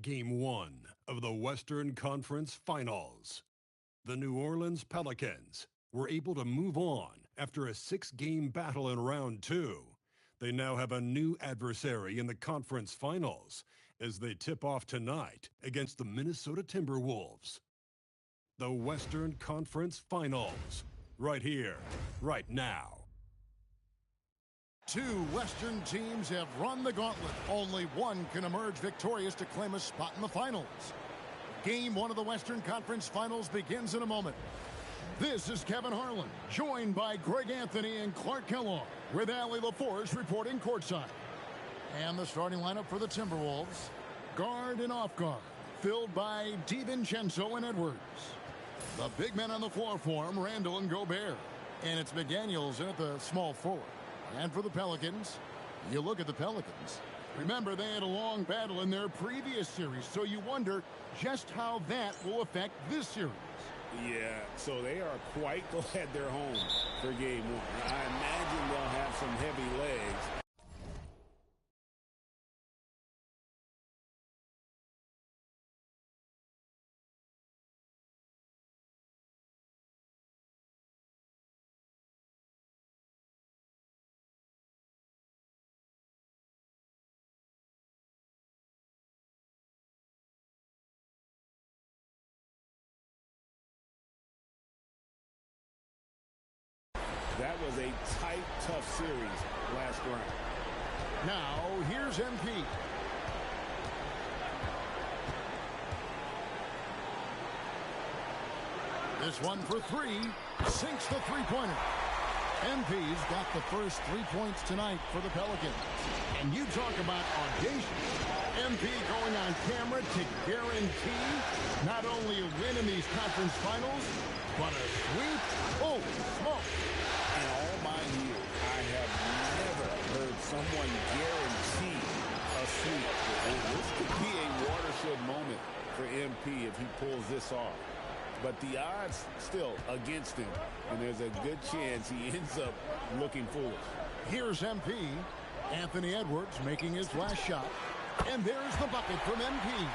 Game 1 of the Western Conference Finals. The New Orleans Pelicans were able to move on after a 6-game battle in round 2. They now have a new adversary in the conference finals as they tip off tonight against the Minnesota Timberwolves. The Western Conference Finals, right here, right now. Two Western teams have run the gauntlet. Only one can emerge victorious to claim a spot in the finals. Game 1 of the Western Conference Finals begins in a moment. This is Kevin Harlan, joined by Greg Anthony and Clark Kellogg, with Allie LaForge reporting courtside. And the starting lineup for the Timberwolves, guard and off guard, filled by DiVincenzo and Edwards. The big men on the floor for him, Randall and Gobert. And it's McDaniels in at the small forward. And for the Pelicans, you look at the Pelicans. Remember, they had a long battle in their previous series, so you wonder just how that will affect this series. Yeah, so they are quite glad they're home for Game 1. I imagine they'll have some heavy legs. That was a tight, tough series last round. Now, here's MP. This one for three. Sinks the three-pointer. MP's got the first 3 points tonight for the Pelicans. And you talk about audacious. MP going on camera to guarantee not only a win in these conference finals, but a sweep. Oh, smoke. In all my years, I have never heard someone guarantee a sweep. This could be a watershed moment for MP if he pulls this off. But the odds still against him, and there's a good chance he ends up looking foolish. Here's MP. Anthony Edwards making his last shot. And there's the bucket from MP.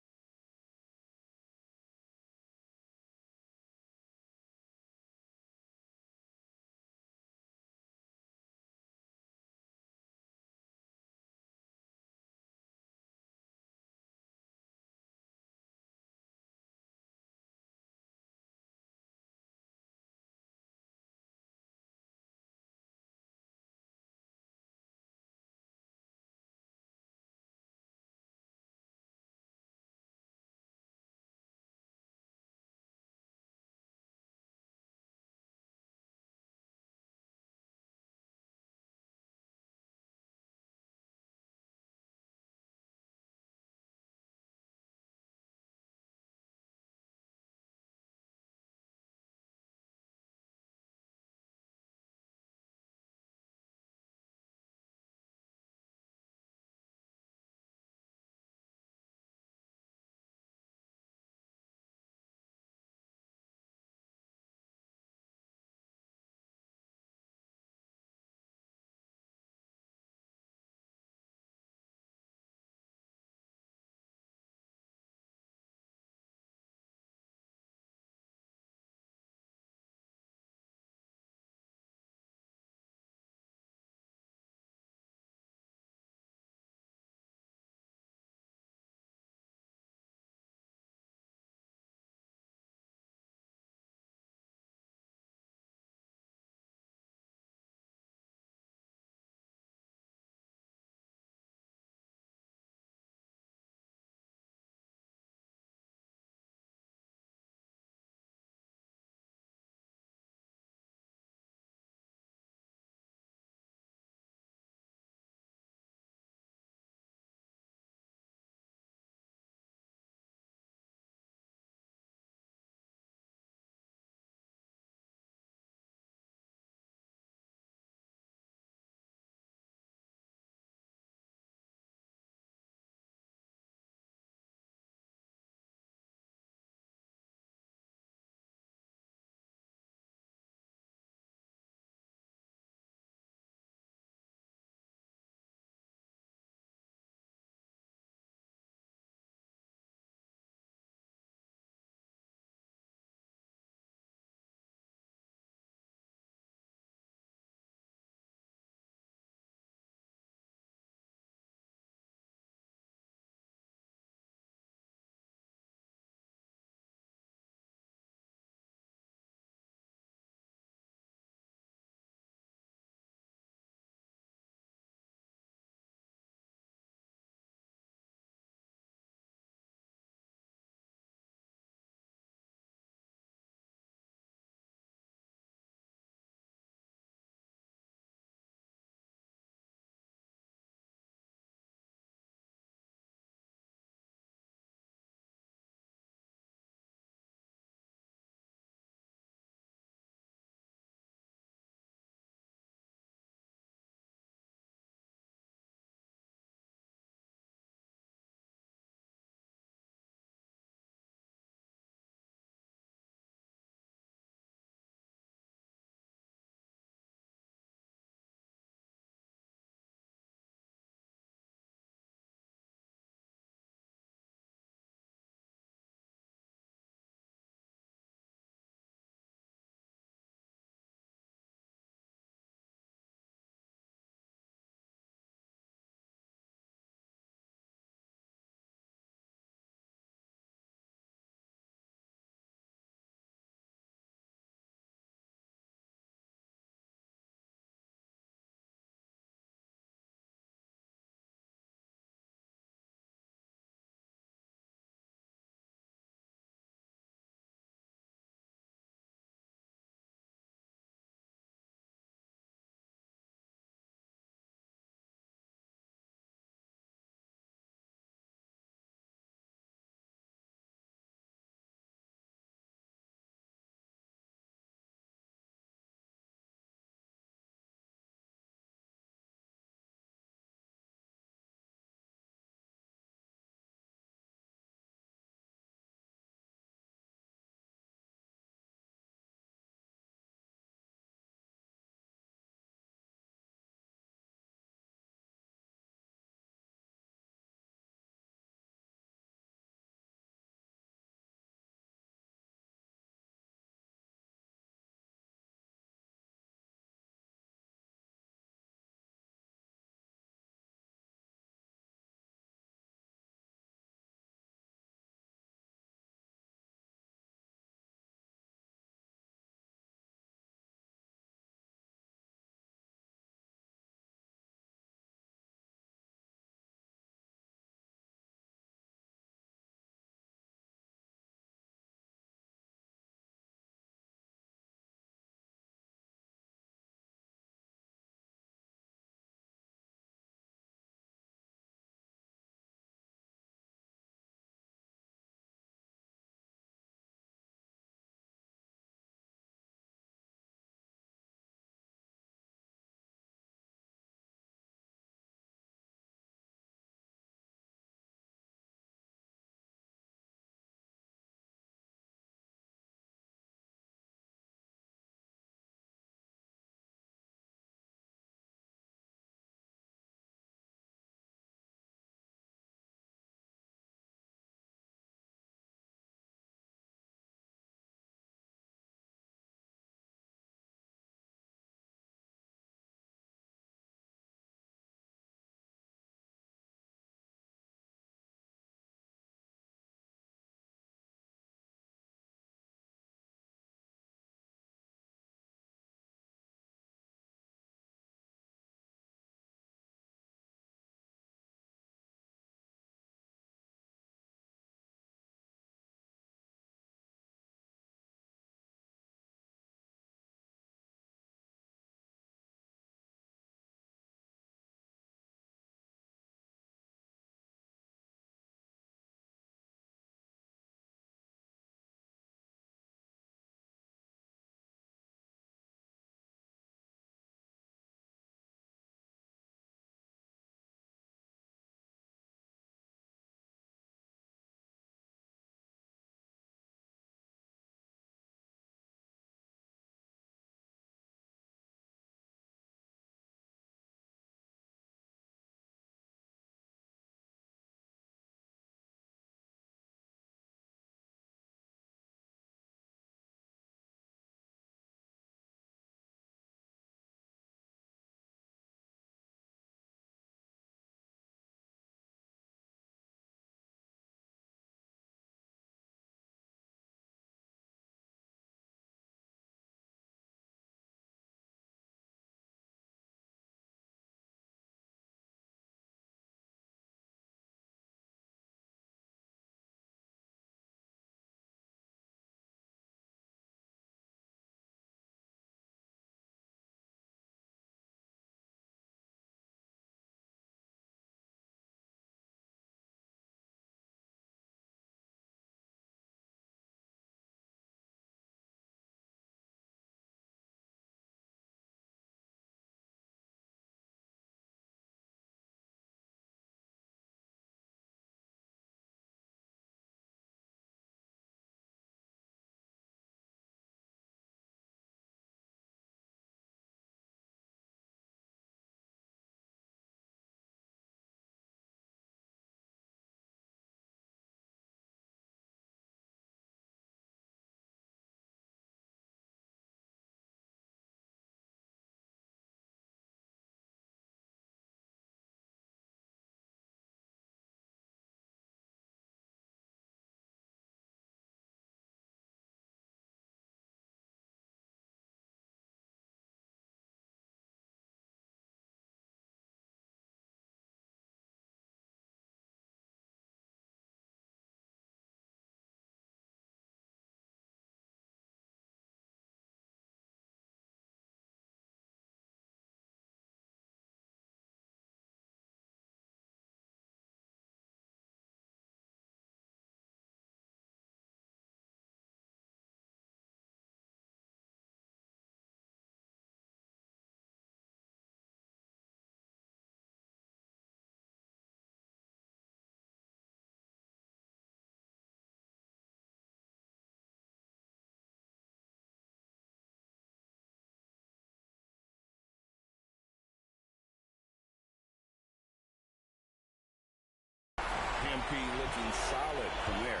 MP looking solid from there.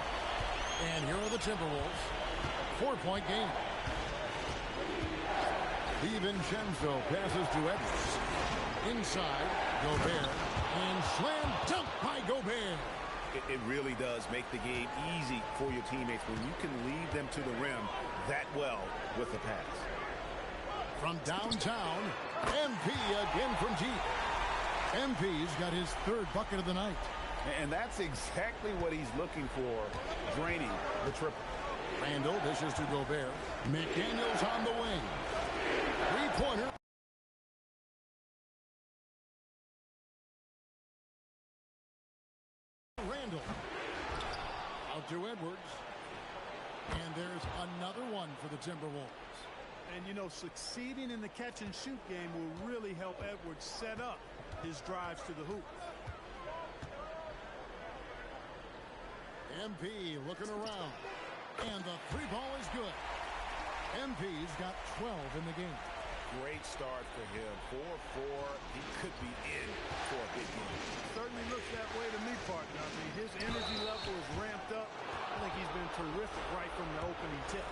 And here are the Timberwolves. 4-point game. DiVincenzo passes to Edwards. Inside, Gobert. And slam dunk by Gobert. It really does make the game easy for your teammates when you can lead them to the rim that well with the pass. From downtown, MP again from deep. MP's got his third bucket of the night. And that's exactly what he's looking for, draining the triple. Randall dishes to Gobert. McDaniels on the wing. Three-pointer. Randall. Out to Edwards. And there's another one for the Timberwolves. And, you know, succeeding in the catch-and-shoot game will really help Edwards set up his drives to the hoop. MP looking around. And the three ball is good. MP's got 12 in the game. Great start for him. 4-4. He could be in for a big game. Certainly looks that way to me, partner. I mean, his energy level is ramped up. I think he's been terrific right from the opening tip.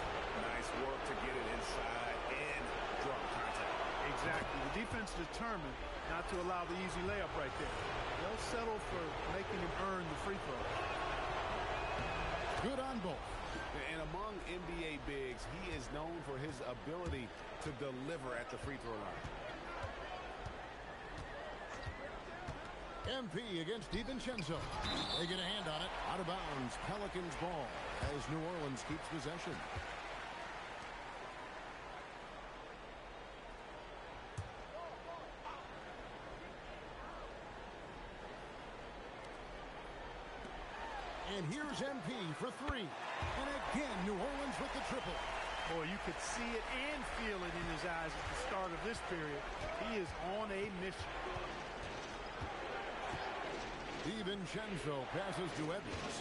Nice work to get it inside and drop contact. Exactly. The defense determined not to allow the easy layup right there. They'll settle for making him earn the free throw. Good on both. And among NBA bigs, he is known for his ability to deliver at the free throw line. MP against DiVincenzo. They get a hand on it. Out of bounds. Pelicans ball as New Orleans keeps possession. And here's MP for three. And again, New Orleans with the triple. Boy, you could see it and feel it in his eyes at the start of this period. He is on a mission. DiVincenzo passes to Edwards.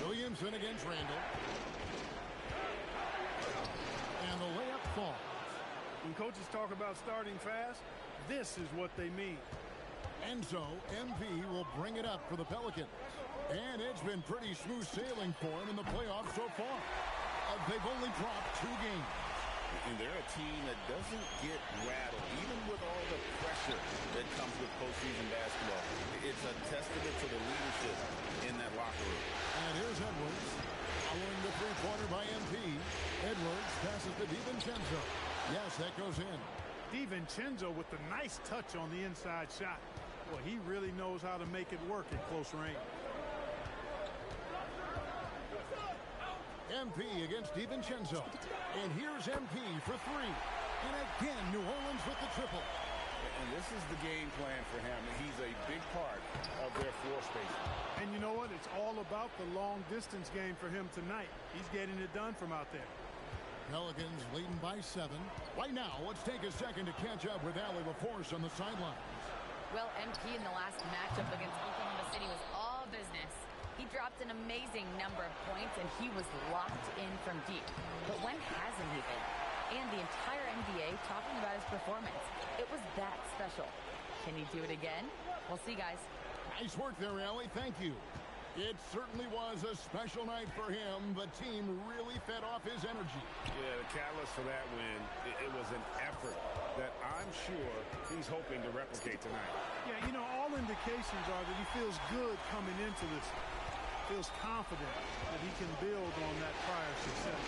Williamson against Randall. And the layup falls. When coaches talk about starting fast, this is what they mean. And so MP will bring it up for the Pelicans. And it's been pretty smooth sailing for him in the playoffs so far. They've only dropped 2 games. And they're a team that doesn't get rattled, even with all the pressure that comes with postseason basketball. It's a testament to the leadership in that locker room. And here's Edwards. Following the three-pointer by MP. Edwards passes to DiVincenzo. Yes, that goes in. DiVincenzo with the nice touch on the inside shot. Well, he really knows how to make it work at close range. MP against DiVincenzo. And here's MP for three. And again, New Orleans with the triple. And this is the game plan for him. He's a big part of their floor spacing. And you know what? It's all about the long-distance game for him tonight. He's getting it done from out there. Pelicans leading by 7. Right now, let's take a second to catch up with Allie LaForce on the sidelines. Well, MP in the last matchup against Oklahoma City was all business. He dropped an amazing number of points, and he was locked in from deep. But when hasn't he been? And the entire NBA talking about his performance. It was that special. Can he do it again? We'll see, guys. Nice work there, Allie. Thank you. It certainly was a special night for him. The team really fed off his energy. Yeah, the catalyst for that win, it was an effort that I'm sure he's hoping to replicate tonight. Yeah, you know, all indications are that he feels good coming into this. Feels confident that he can build on that prior success.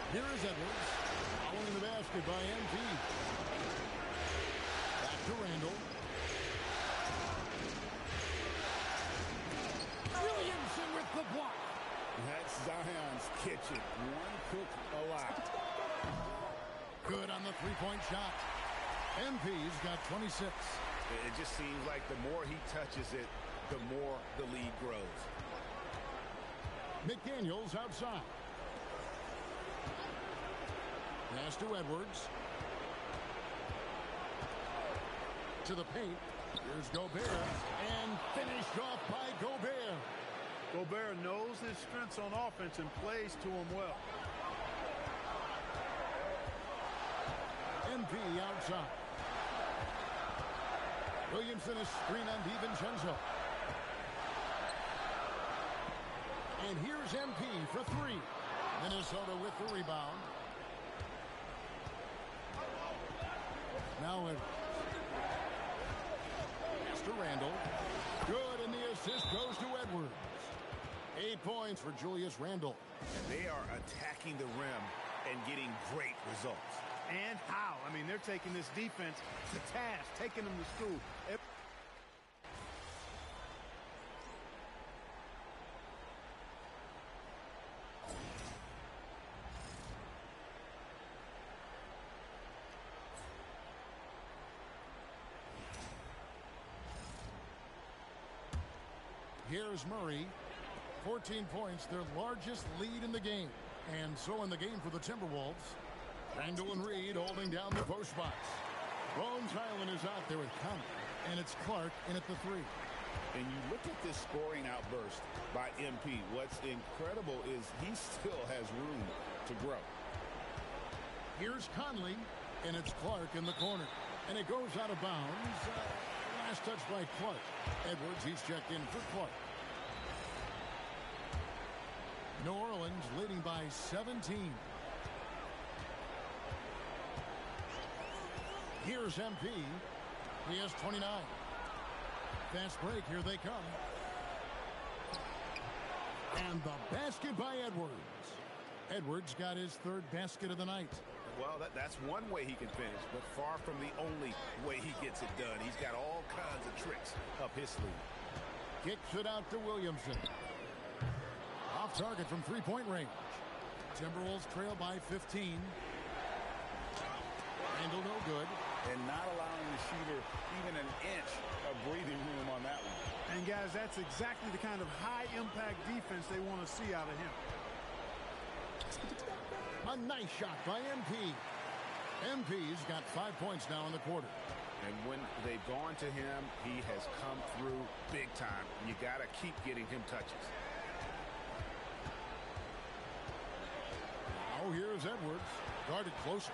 Here is Edwards. Following the basket by MP. Back to Randall. Williamson with the block. That's Zion's kitchen. One cook a lot. Good on the three-point shot. MP's got 26. It just seems like the more he touches it, the more the lead grows. McDaniels outside. Pass to Edwards. To the paint. Here's Gobert. And finished off by Gobert. Gobert knows his strengths on offense and plays to him well. MP outside. Williamson is screen on DiVincenzo. And here's MP for three. Minnesota with the rebound. Now pass to Randall. Good, and the assist goes to Edwards. 8 points for Julius Randle. And they are attacking the rim and getting great results. And how? I mean, they're taking this defense to task, taking them to school. Here's Murray. 14 points, their largest lead in the game. And so in the game for the Timberwolves, Randall and Reed holding down the post spots. Bones Highland is out there with Conley, and it's Clark in at the three. And you look at this scoring outburst by MP. What's incredible is he still has room to grow. Here's Conley, and it's Clark in the corner. And it goes out of bounds. Last touch by Clark. Edwards, he's checked in for Clark. New Orleans leading by 17. Here's MP. He has 29. Fast break. Here they come. And the basket by Edwards. Edwards got his third basket of the night. Well, that's one way he can finish, but far from the only way he gets it done. He's got all kinds of tricks up his sleeve. Kicks it out to Williamson. Off target from three-point range. Timberwolves trail by 15. Randall no good. And not allowing the shooter even an inch of breathing room on that one. And guys, that's exactly the kind of high-impact defense they want to see out of him. A nice shot by MP. MP's got 5 points now in the quarter. And when they've gone to him, he has come through big time. You got to keep getting him touches. Now here's Edwards. Guarded closer.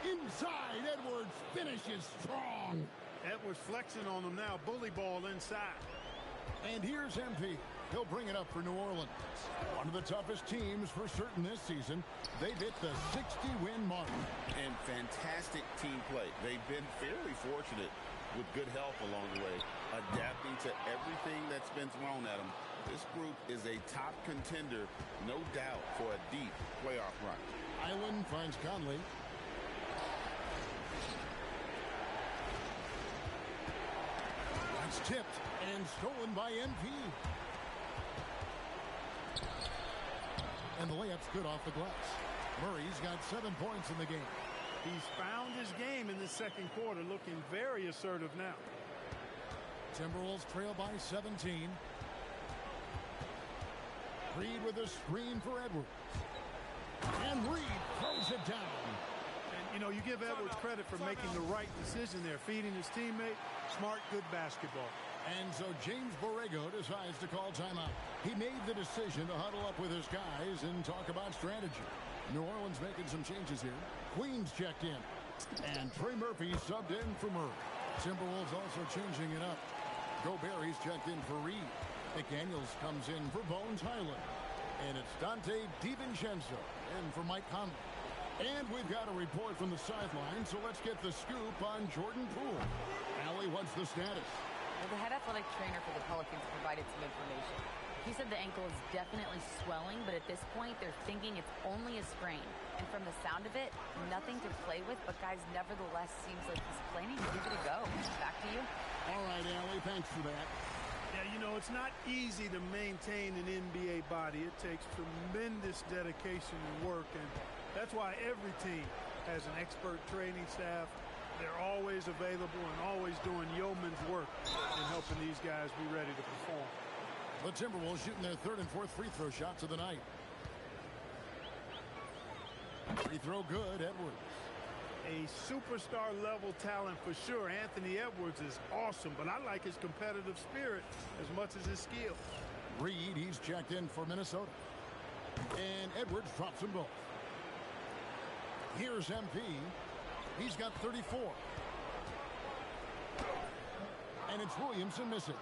Inside, Edwards finishes strong. Edwards flexing on them now. Bully ball inside. And here's MP. He'll bring it up for New Orleans. One of the toughest teams for certain this season. They've hit the 60-win mark. And fantastic team play. They've been fairly fortunate with good help along the way, adapting to everything that's been thrown at them. This group is a top contender, no doubt, for a deep playoff run. Island finds Conley. That's tipped and stolen by MP. And the layup's good off the glass. Murray's got 7 points in the game. He's found his game in the second quarter, looking very assertive now. Timberwolves trail by 17. Reed with a screen for Edwards. And Reed throws it down. And, you know, you give Edwards credit for making the right decision there, feeding his teammate. Smart, good basketball. And so James Borrego decides to call timeout. He made the decision to huddle up with his guys and talk about strategy. New Orleans making some changes here. Queens checked in. And Trey Murphy subbed in for Murray. Timberwolves also changing it up. Gobert's checked in for Reed. McDaniels comes in for Bones Highland. And it's Dante DiVincenzo in for Mike Conley. And we've got a report from the sideline, so let's get the scoop on Jordan Poole. Allie, what's the status? Well, the head athletic trainer for the Pelicans provided some information. He said the ankle is definitely swelling, but at this point, they're thinking it's only a sprain. And from the sound of it, nothing to play with, but guys, nevertheless, seems like he's planning to give it a go. Back to you. All right, Allie, thanks for that. Yeah, you know, it's not easy to maintain an NBA body. It takes tremendous dedication and work, and that's why every team has an expert training staff. They're always available and always doing yeoman's work in helping these guys be ready to perform. The Timberwolves shooting their third and fourth free throw shots of the night. Free throw good, Edwards. A superstar level talent for sure. Anthony Edwards is awesome, but I like his competitive spirit as much as his skill. Reed, he's checked in for Minnesota. And Edwards drops them both. Here's MP. He's got 34. And it's Williamson missing.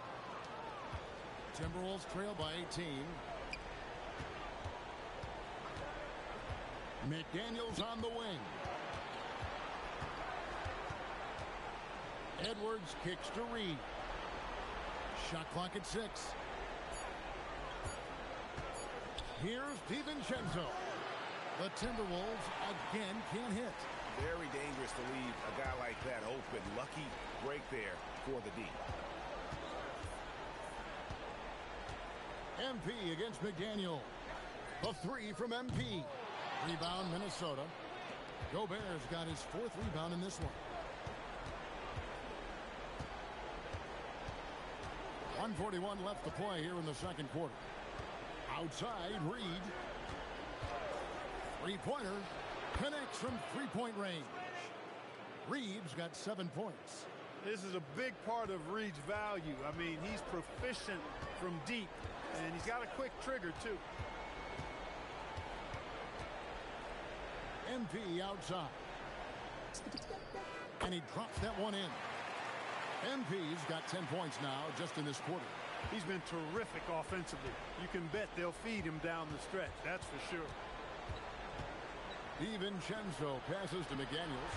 Timberwolves trail by 18. McDaniels on the wing. Edwards kicks to Reed. Shot clock at 6. Here's DiVincenzo. The Timberwolves again can't hit. Very dangerous to leave a guy like that open. Lucky break there for the D. MP against McDaniel. The 3 from MP. Rebound Minnesota. Gobert's got his 4th rebound in this one. 1:41 left to play here in the second quarter. Outside, Reed. Three-pointer connects from three-point range. Reed's got 7 points. This is a big part of Reed's value. I mean, he's proficient from deep, and he's got a quick trigger, too. MP outside. And he drops that one in. MP's got 10 points now just in this quarter. He's been terrific offensively. You can bet they'll feed him down the stretch, that's for sure. DiVincenzo passes to McDaniels.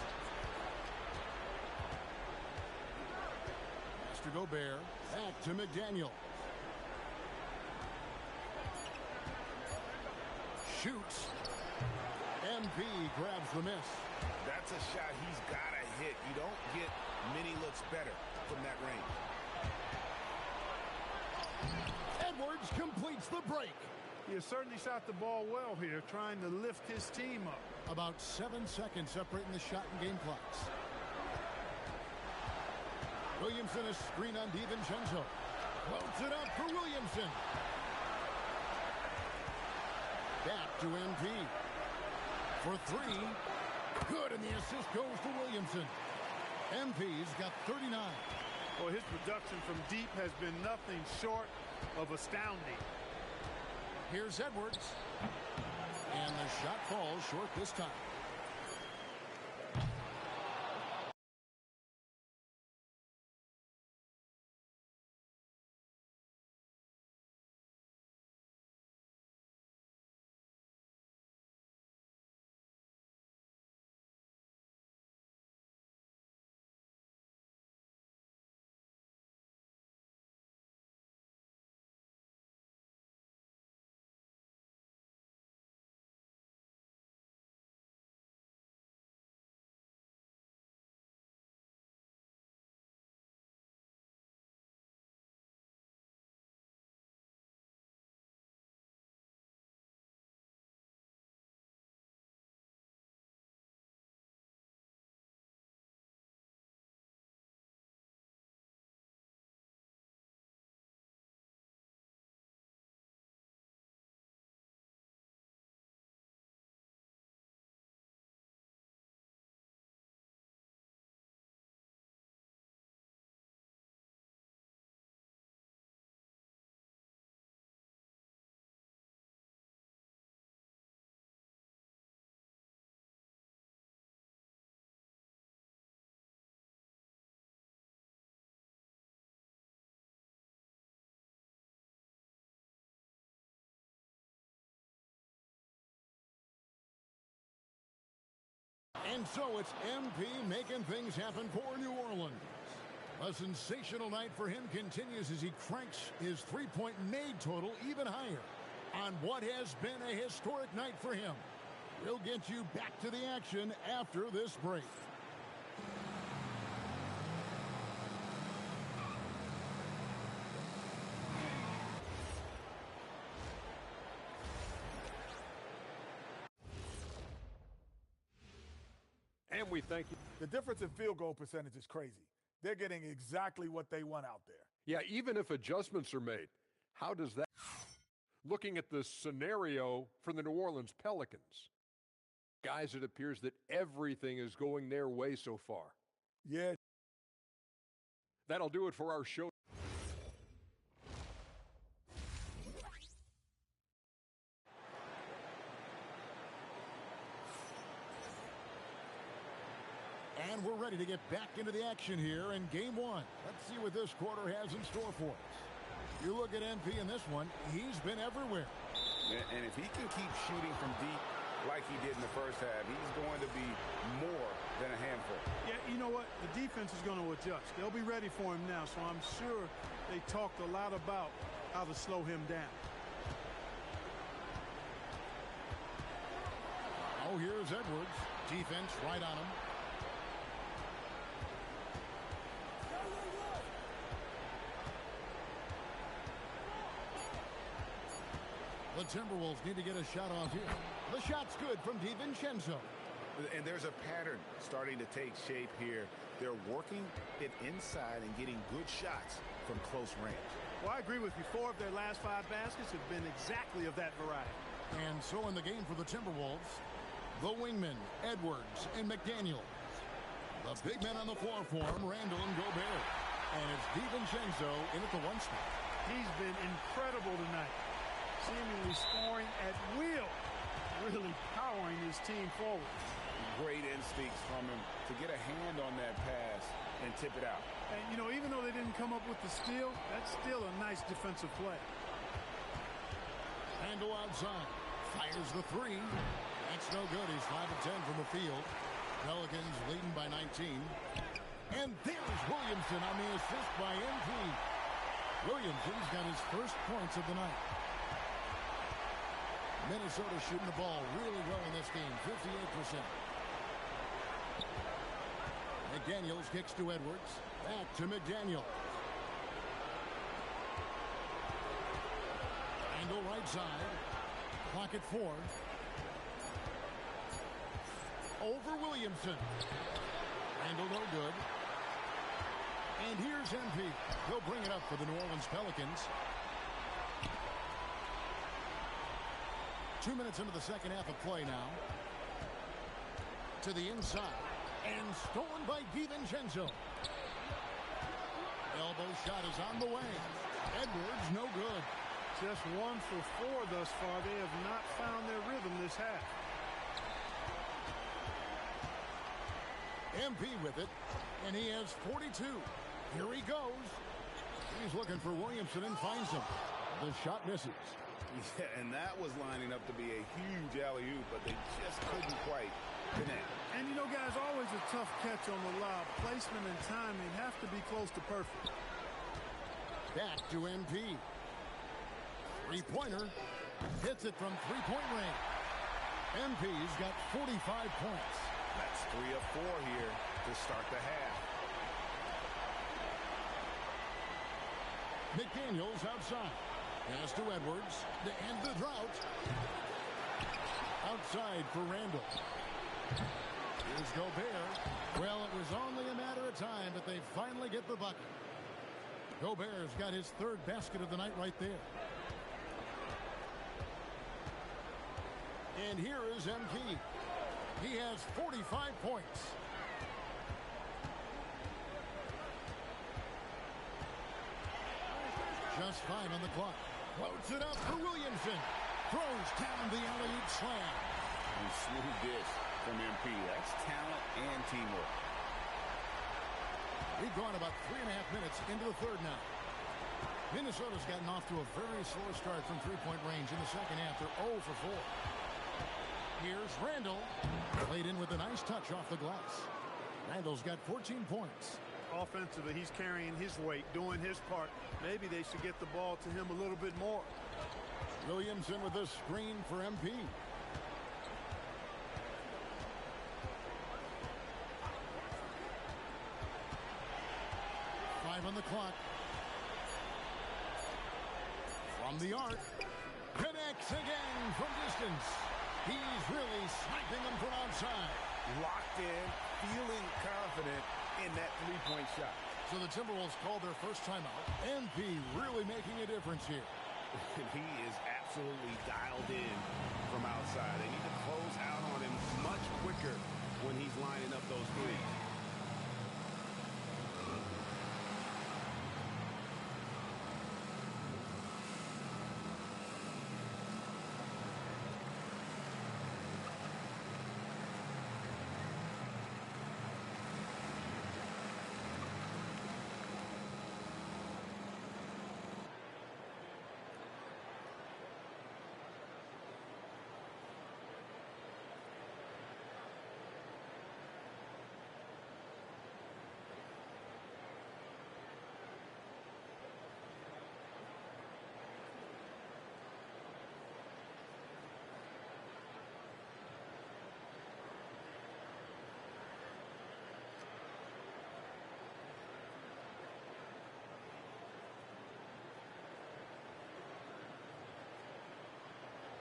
Pass to Gobert. Back to McDaniel. Shoots. MP grabs the miss. That's a shot he's got to hit. You don't get many looks better from that range. Edwards completes the break. He has certainly shot the ball well here, trying to lift his team up. About 7 seconds separating the shot and game clocks. Williamson a screen on DiVincenzo. Floats it up for Williamson. Back to MP. For 3. Good, and the assist goes to Williamson. MP's got 39. Well, his production from deep has been nothing short of astounding. Here's Edwards. And the shot falls short this time. And so it's MP making things happen for New Orleans. A sensational night for him continues as he cranks his three-point made total even higher on what has been a historic night for him. We'll get you back to the action after this break. And we thank you. The difference in field goal percentage is crazy. They're getting exactly what they want out there. Yeah, even if adjustments are made, how does that... Looking at the scenario for the New Orleans Pelicans, guys, it appears that everything is going their way so far. Yeah. That'll do it for our show. And we're ready to get back into the action here in game one. Let's see what this quarter has in store for us. You look at MP in this one, he's been everywhere. And if he can keep shooting from deep like he did in the first half, he's going to be more than a handful. Yeah, you know what? The defense is going to adjust. They'll be ready for him now, so I'm sure they talked a lot about how to slow him down. Oh, here's Edwards. Defense right on him. The Timberwolves need to get a shot off here. The shot's good from DiVincenzo. And there's a pattern starting to take shape here. They're working it inside and getting good shots from close range. Well, I agree with you. 4 of their last 5 baskets have been exactly of that variety. And so in the game for the Timberwolves, the wingmen, Edwards and McDaniel. The big men on the floor for him, Randall and Gobert. And it's DiVincenzo in at the 1 spot. He's been incredible tonight, seemingly scoring at will, really powering his team forward. Great instincts from him to get a hand on that pass and tip it out. And, you know, even though they didn't come up with the steal, that's still a nice defensive play. Randall outside. Fires the 3. That's no good. He's 5 of 10 from the field. Pelicans leading by 19. And there's Williamson on the assist by MP. Williamson's got his first points of the night. Minnesota shooting the ball really well in this game, 58%. McDaniels kicks to Edwards. Back to McDaniel. Randall right side. Clock at 4. Over Williamson. Randall no good. And here's MP. He'll bring it up for the New Orleans Pelicans. 2 minutes into the second half of play now. To the inside. And stolen by DiVincenzo. Elbow shot is on the way. Edwards no good. Just 1 for 4 thus far. They have not found their rhythm this half. MP with it. And he has 42. Here he goes. He's looking for Williamson and finds him. The shot misses. Yeah, and that was lining up to be a huge alley-oop, but they just couldn't quite connect. And, you know, guys, always a tough catch on the lob. Placement and timing have to be close to perfect. Back to MP. Three-pointer. Hits it from three-point range. MP's got 45 points. That's 3 of 4 here to start the half. McDaniels outside. Pass to Edwards to end the drought. Outside for Randall. Here's Gobert. Well, it was only a matter of time, but they finally get the bucket. Gobert's got his 3rd basket of the night right there. And here is MP. He has 45 points. Just 5 on the clock. Floats it up for Williamson. Throws down the alley-oop slam. And smooth dish from MP. That's talent and teamwork. We've gone about 3.5 minutes into the 3rd now. Minnesota's gotten off to a very slow start from three-point range in the second half. They're 0 for 4. Here's Randall. Played in with a nice touch off the glass. Randall's got 14 points. Offensively, he's carrying his weight, doing his part. Maybe they should get the ball to him a little bit more. Williamson with a screen for MP. Five on the clock. From the arc. Connects again from distance. He's really sniping them from outside. Locked in, feeling confident in that three-point shot. So the Timberwolves called their first timeout. MP really making a difference here. And he is absolutely dialed in from outside. They need to close out on him much quicker when he's lining up those threes.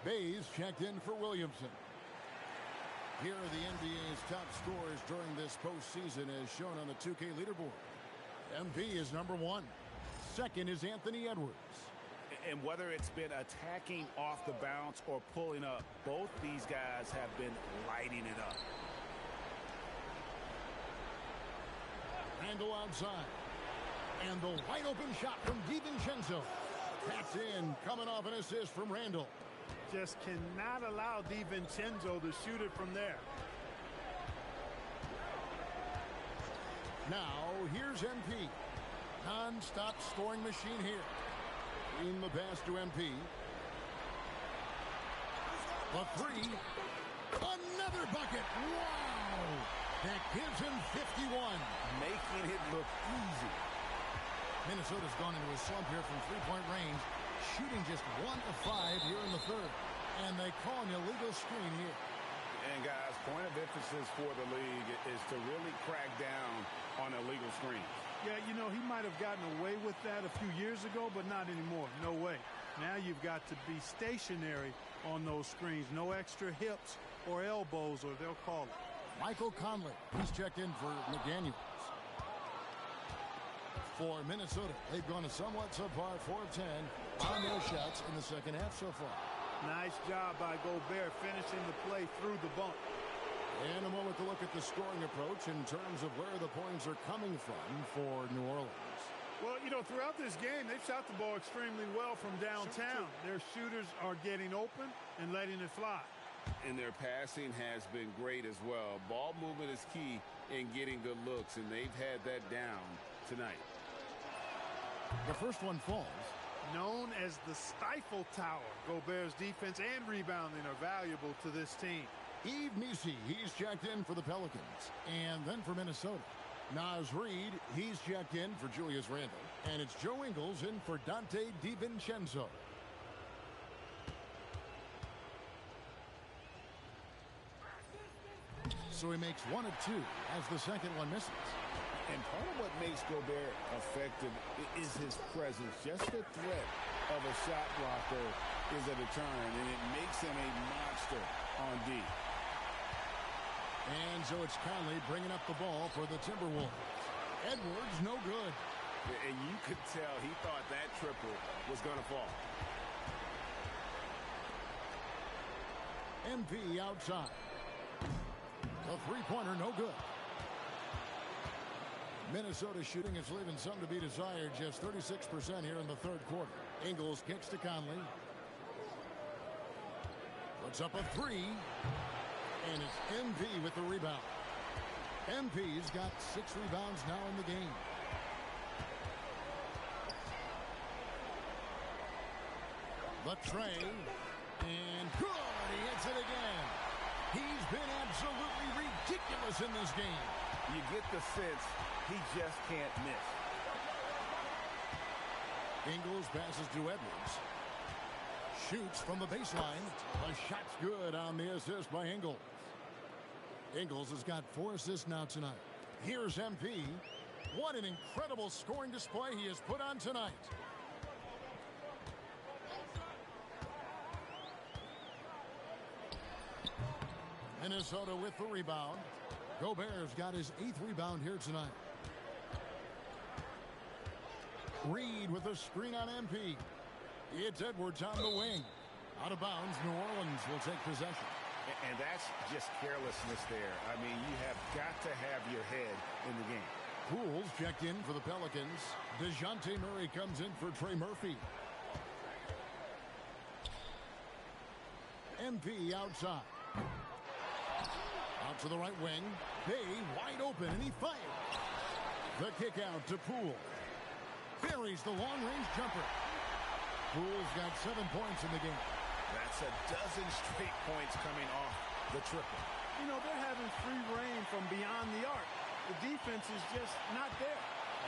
Bays checked in for Williamson. Here are the NBA's top scorers during this postseason as shown on the 2K leaderboard. MP is number 1. Second is Anthony Edwards. And whether it's been attacking off the bounce or pulling up, both these guys have been lighting it up. Randall outside. And the wide open shot from DiVincenzo. That's in, coming off an assist from Randall. Just cannot allow DiVincenzo to shoot it from there. Now, here's MP. Non-stop scoring machine here. In the pass to MP. The three. Another bucket. Wow! That gives him 51. Making it look easy. Minnesota's gone into a slump here from three-point range. Shooting just 1 of 5 here in the third. And they call an illegal screen here. And guys, point of emphasis for the league is to really crack down on illegal screens. Yeah, you know, he might have gotten away with that a few years ago, but not anymore. No way. Now you've got to be stationary on those screens. No extra hips or elbows, or they'll call it. Michael Conley, he's checked in for McDaniels. For Minnesota, they've gone a somewhat subpar 4 of 10 on their shots in the second half so far. Nice job by Gobert finishing the play through the bump. In a moment to look at the scoring approach in terms of where the points are coming from for New Orleans. Well, you know, throughout this game, they've shot the ball extremely well from downtown. Their shooters are getting open and letting it fly. And their passing has been great as well. Ball movement is key in getting good looks, and they've had that down tonight. The first one falls. Known as the Stifle Tower, Gobert's defense and rebounding are valuable to this team. Yves Missi, he's checked in for the Pelicans. And then for Minnesota, Naz Reid, he's checked in for Julius Randle. And it's Joe Ingles in for Dante DiVincenzo. So he makes 1 of 2 as the second one misses. And part of what makes Gobert effective is his presence. Just the threat of a shot blocker is a deterrent, and it makes him a monster on D. And so it's Conley bringing up the ball for the Timberwolves. Edwards, no good. And you could tell he thought that triple was going to fall. MP outside. The three-pointer, no good. Minnesota shooting is leaving some to be desired. Just 36% here in the third quarter. Ingles kicks to Conley. Puts up a 3. And it's MP with the rebound. MP's got 6 rebounds now in the game. The tray. And good. He hits it again. He's been absolutely ridiculous in this game. You get the sense he just can't miss. Ingles passes to Edwards. Shoots from the baseline. The shot's good on the assist by Ingles. Ingles has got 4 assists now tonight. Here's MP. What an incredible scoring display he has put on tonight. Minnesota with the rebound. Gobert's got his 8th rebound here tonight. Reid with a screen on MP. It's Edwards on the wing. Out of bounds, New Orleans will take possession. And that's just carelessness there. I mean, you have got to have your head in the game. Pools checked in for the Pelicans. DeJounte Murray comes in for Trey Murphy. MP outside. Out to the right wing. Bay wide open, and he fires. The kick out to Poole. Buries the long-range jumper. Poole's got 7 points in the game. That's a dozen straight points coming off the triple. You know, they're having free reign from beyond the arc. The defense is just not there.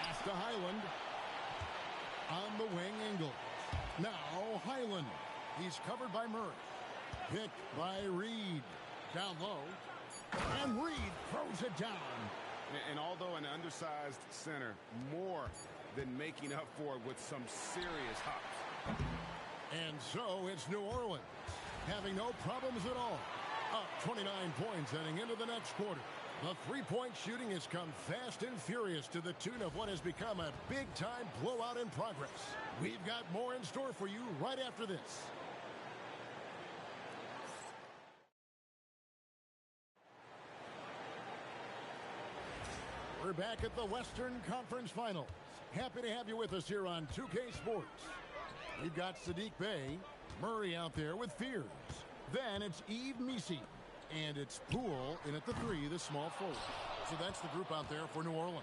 Pass to Highland. On the wing, Ingles. Now Highland. He's covered by Murray. Picked by Reid. Down low. And Reid throws it down. And although an undersized center, more than making up for it with some serious hops. And so it's New Orleans. having no problems at all. Up 29 points heading into the next quarter. The three-point shooting has come fast and furious to the tune of what has become a big-time blowout in progress. We've got more in store for you right after this. We're back at the Western Conference Finals. Happy to have you with us here on 2K Sports. We've got Sadiq Bey, Murray out there with Fears. Then it's Yves Missi. And it's Poole in at the 3, the small forward. So that's the group out there for New Orleans.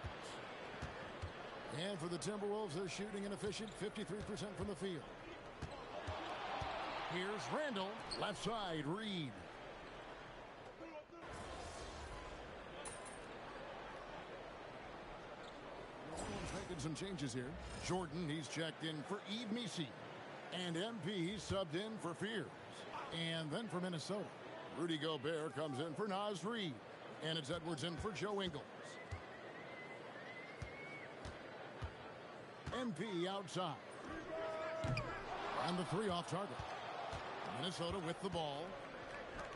And for the Timberwolves, they're shooting an efficient 53% from the field. Here's Randall, left side, Reed. New Orleans making some changes here. Jordan, he's checked in for Yves Missi. And MP, he's subbed in for Fears. And then for Minnesota, Rudy Gobert comes in for Naz Reid. And it's Edwards in for Joe Ingles. MP outside. And the 3 off target. Minnesota with the ball.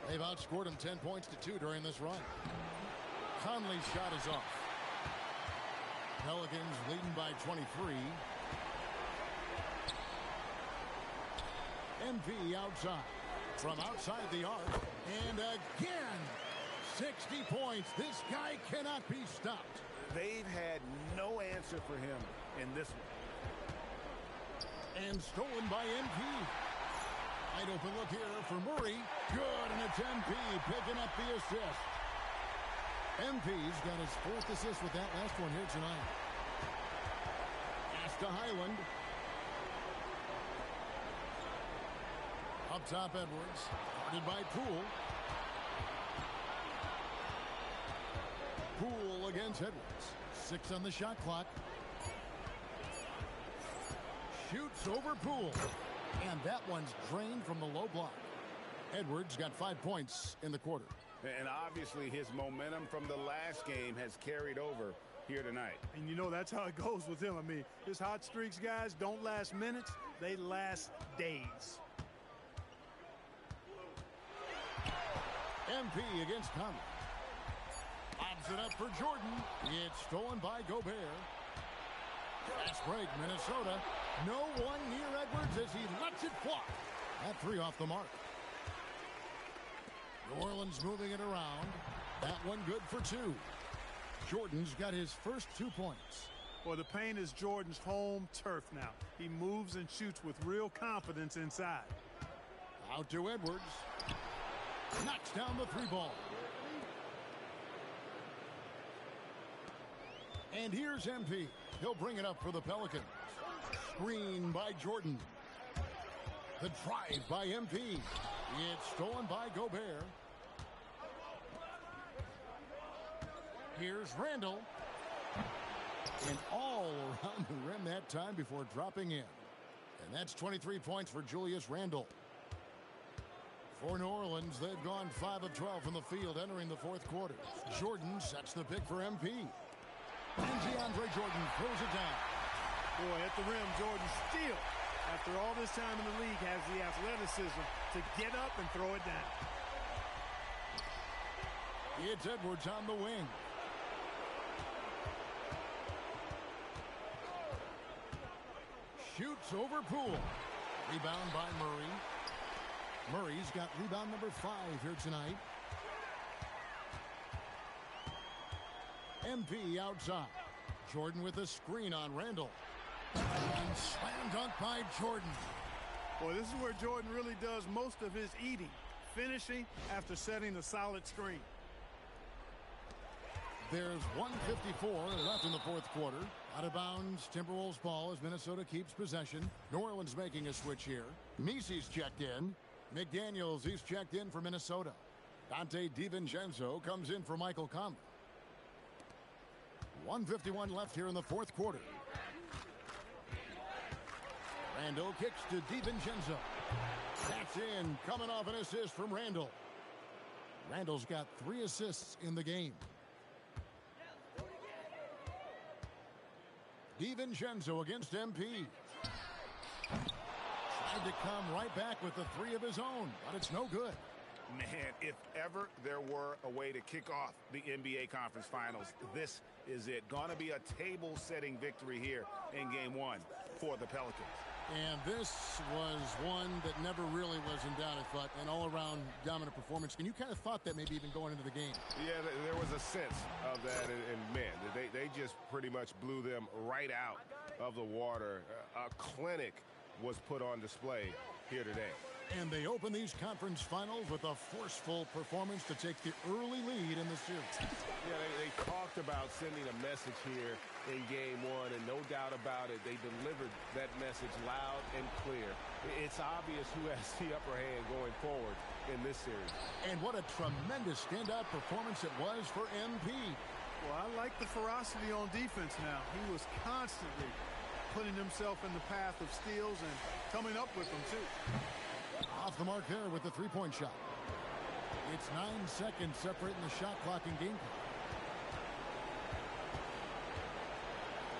They've outscored them 10 points to 2 during this run. Conley's shot is off. Pelicans leading by 23. MP outside. From outside the arc. And again, 60 points. This guy cannot be stopped. They've had no answer for him in this one. And stolen by MP. Wide open look here for Murray. Good, and it's MP picking up the assist. MP's got his 4th assist with that last one here tonight. Pass to Highland. Up top, Edwards. Guarded by Poole. Poole against Edwards. 6 on the shot clock. Shoots over Poole. And that one's drained from the low block. Edwards got 5 points in the quarter. And obviously his momentum from the last game has carried over here tonight. And you know that's how it goes with him. I mean, his hot streaks, guys, don't last minutes. They last days. MP against Conley. Lobs it up for Jordan. It's stolen by Gobert. Fast break, Minnesota. No one near Edwards as he lets it fly. That 3 off the mark. New Orleans moving it around. That one good for 2. Jordan's got his first 2 points. Well, the paint is Jordan's home turf now. He moves and shoots with real confidence inside. Out to Edwards. Knocks down the 3 ball. And here's MP. He'll bring it up for the Pelicans. Screen by Jordan. The drive by MP. It's stolen by Gobert. Here's Randall. And all around the rim that time before dropping in. And that's 23 points for Julius Randle. For New Orleans, they've gone 5 of 12 from the field entering the 4th quarter. Jordan sets the pick for MP. And DeAndre Jordan throws it down. Boy, at the rim, Jordan still, after all this time in the league, has the athleticism to get up and throw it down. It's Edwards on the wing. Shoots over Poole. Rebound by Murray. Murray's got rebound number 5 here tonight. MP outside. Jordan with a screen on Randall. And slam dunk by Jordan. Boy, this is where Jordan really does most of his eating. Finishing after setting a solid screen. There's 1:54 left in the 4th quarter. Out of bounds, Timberwolves ball as Minnesota keeps possession. New Orleans making a switch here. Missy's checked in. McDaniels, he's checked in for Minnesota. Dante DiVincenzo comes in for Michael Conley. 1:51 left here in the 4th quarter. Randall kicks to DiVincenzo. That's in, coming off an assist from Randall. Randall's got 3 assists in the game. DiVincenzo against MP. Tried to come right back with the three of his own, but it's no good. Man, if ever there were a way to kick off the NBA Conference Finals, this is it. Gonna be a table-setting victory here in Game 1 for the Pelicans. And this was one that never really was in doubt, I thought, an all-around dominant performance. And you kind of thought that maybe even going into the game. Yeah, there was a sense of that, and man, they just pretty much blew them right out of the water. A clinic was put on display here today. And they open these conference finals with a forceful performance to take the early lead in the series. Yeah, they talked about sending a message here in Game 1, and no doubt about it, they delivered that message loud and clear. It's obvious who has the upper hand going forward in this series. And what a tremendous standout performance it was for MP. Well, I like the ferocity on defense now. He was constantly putting himself in the path of steals and coming up with them, too. Off the mark there with the three-point shot. It's 9 seconds separating the shot clock and game clock.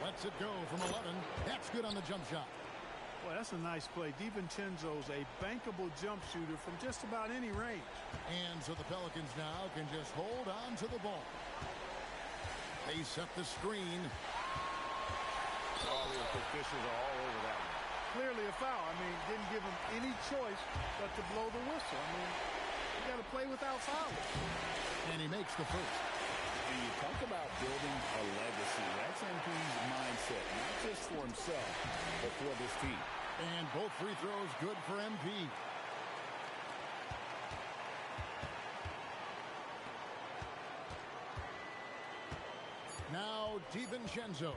Lets it go from 11. That's good on the jump shot. Well, that's a nice play. DiVincenzo's a bankable jump shooter from just about any range. And so the Pelicans now can just hold on to the ball. They set the screen. All the officials are all over that one. Clearly a foul. I mean, didn't give him any choice but to blow the whistle. I mean, you got to play without fouling. And he makes the first. And you talk about building a legacy. That's MP's mindset, not just for himself, but for this team. And both free throws good for MP. Now DiVincenzo.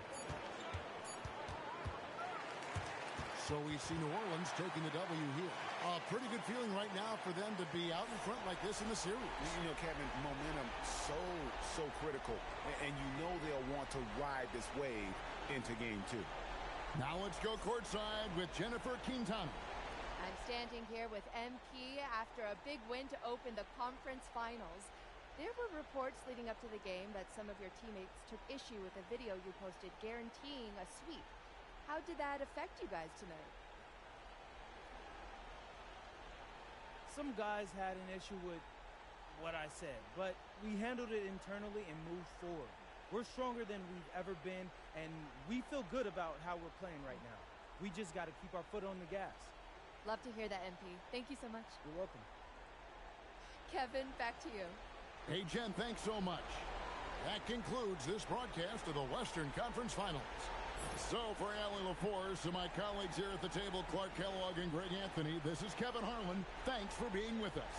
So we see New Orleans taking the W here. A pretty good feeling right now for them to be out in front like this in the series. You know, Kevin, momentum so critical. And you know they'll want to ride this wave into Game 2. Now let's go courtside with Jennifer Quintana. I'm standing here with MP after a big win to open the conference finals. There were reports leading up to the game that some of your teammates took issue with a video you posted guaranteeing a sweep. How did that affect you guys tonight? Some guys had an issue with what I said, but we handled it internally and moved forward. We're stronger than we've ever been, and we feel good about how we're playing right now. We just got to keep our foot on the gas. Love to hear that, MP. Thank you so much. You're welcome. Kevin, back to you. Hey, Jen, thanks so much. That concludes this broadcast of the Western Conference Finals. So for Allie LaForce and my colleagues here at the table, Clark Kellogg and Greg Anthony, this is Kevin Harlan. Thanks for being with us.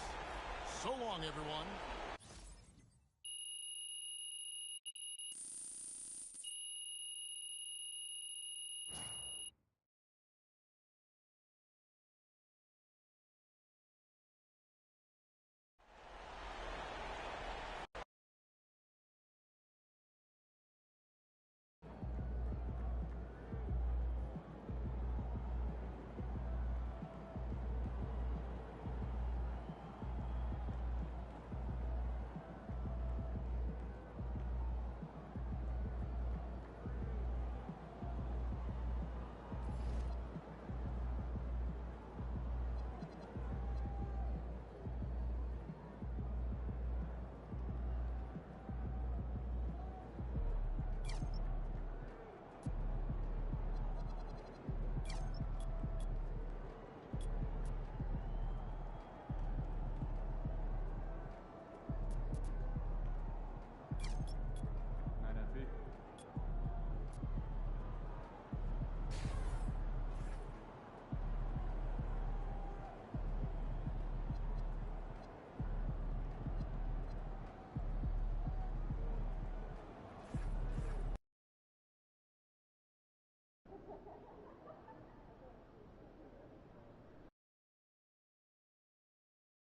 So long, everyone.